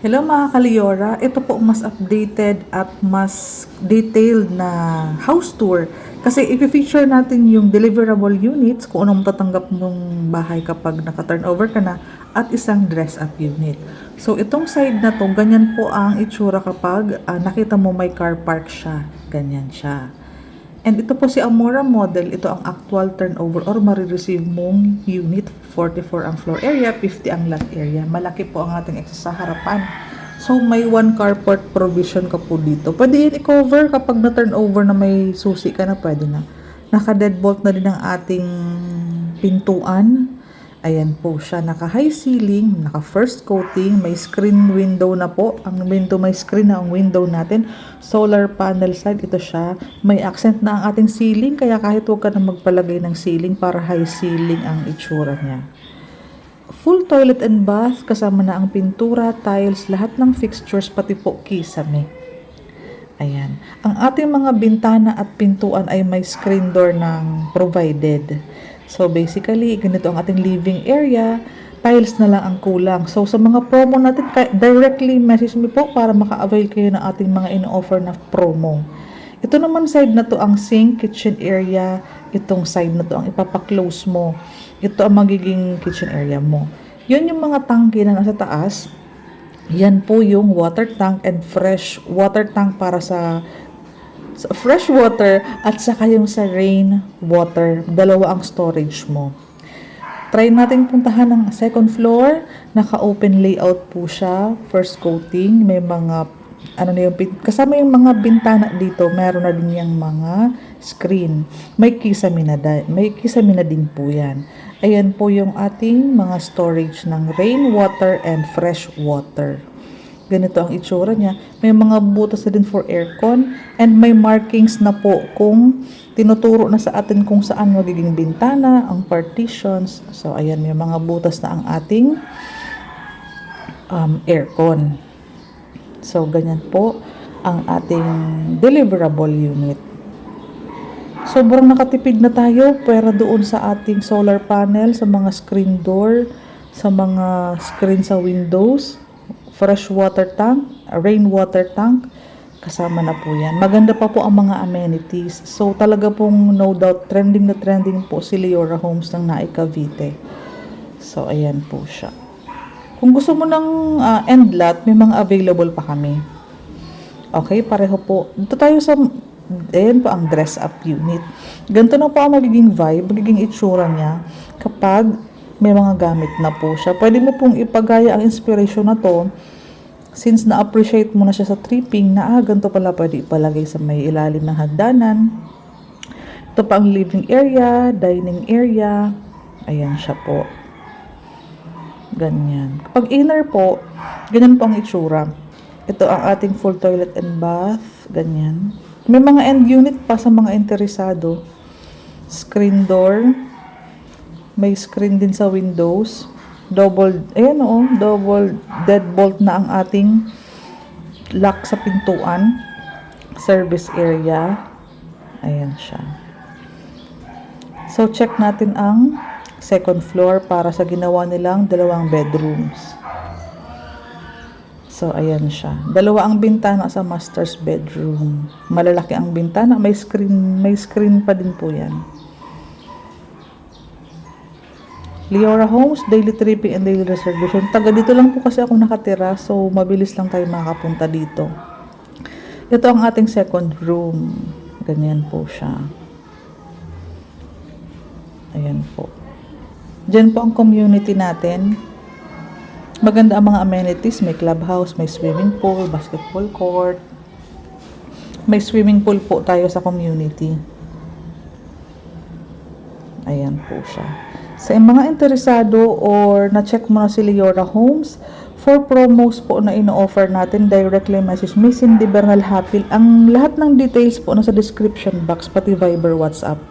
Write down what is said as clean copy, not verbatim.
Hello mga Kaliyora, ito po mas updated at mas detailed na house tour. Kasi i-feature natin yung deliverable units kung anong matatanggap mong bahay kapag naka-turnover ka na at isang dress-up unit. So itong side na to, ganyan po ang itsura kapag nakita mo may car park siya. Ganyan siya. And ito po si Amora model, ito ang actual turnover or marireceive mong unit. 44 ang floor area, 50 ang lot area. Malaki po ang ating access sa harapan. So may one carport provision ka po dito. Pwede yun i-cover kapag na-turnover na may susi ka na, pwede na. Naka-deadbolt na din ang ating pintuan. Ayan po siya, naka-high ceiling, naka-first coating, may screen window na po. Ang window, may screen na ang window natin. Solar panel side, ito siya. May accent na ang ating ceiling, kaya kahit huwag ka na magpalagay ng ceiling para high ceiling ang itsura niya. Full toilet and bath, kasama na ang pintura, tiles, lahat ng fixtures, pati po kisame. Ayan. Ang ating mga bintana at pintuan ay may screen door ng provided. So basically, ganito ang ating living area. Tiles na lang ang kulang. So sa mga promo natin, directly message me po para maka-avail kayo ng ating mga in-offer na promo. Ito naman side na to ang sink, kitchen area. Itong side na to ang ipapaklose mo. Ito ang magiging kitchen area mo. Yun yung mga tangke na nasa taas. Yan po yung water tank and fresh water tank para sa fresh water at saka yung sa rain water. Dalawa ang storage mo. Try natin puntahan ng second floor. Naka-open layout po siya. First coating. May mga kasama yung mga bintana dito. Meron na din yung mga screen. May kisame na din po yan. Ayan po yung ating mga storage ng rain water and fresh water. Ganito ang itsura niya. May mga butas na din for aircon and may markings na po kung tinuturo na sa atin kung saan magiging bintana, ang partitions. So, ayan, may mga butas na ang ating aircon. So, ganyan po ang ating deliverable unit. Sobrang nakatipid na tayo pera doon sa ating solar panel, sa mga screen door, sa mga screen sa windows, fresh water tank, rain water tank, kasama na po yan. Maganda pa po ang mga amenities. So talaga pong no doubt trending na trending po si Leora Homes ng Naik Cavite. So ayan po siya. Kung gusto mo ng end lot, may mga available pa kami. Okay, pareho po. Dito tayo sa ayan po ang dress up unit. Ganito na po ang magiging vibe, magiging itsura niya kapag may mga gamit na po siya. Pwede mo pong ipagaya ang inspiration na to since na-appreciate mo na siya sa tripping na ganito pala pwede ipalagay sa may ilalim ng hagdanan. Ito pa ang living area, dining area. Ayan siya po. Ganyan. Kapag inner po, ganyan po ang itsura. Ito ang ating full toilet and bath. Ganyan. May mga end unit pa sa mga interesado. Screen door. May screen din sa windows. Double deadbolt na ang ating lock sa pintuan. Service area. Ayan siya. So, check natin ang second floor para sa ginawa nilang 2 bedrooms. So, ayan siya. 2 ang bintana sa master's bedroom. Malalaki ang bintana. May screen pa din po yan. Leora Homes, daily tripping and daily reservation. Taga dito lang po kasi ako nakatira. So, mabilis lang tayo makapunta dito. Ito ang ating second room. Ganyan po siya. Ayan po. Diyan po ang community natin. Maganda ang mga amenities. May clubhouse, may swimming pool, basketball court. May swimming pool po tayo sa community. Ayan po siya. Sa mga interesado or na-check mo na si Leora Homes, for promos po na ino-offer natin, directly message me, Cindy Bernal Hapil. Ang lahat ng details po nasa description box, pati Viber, WhatsApp.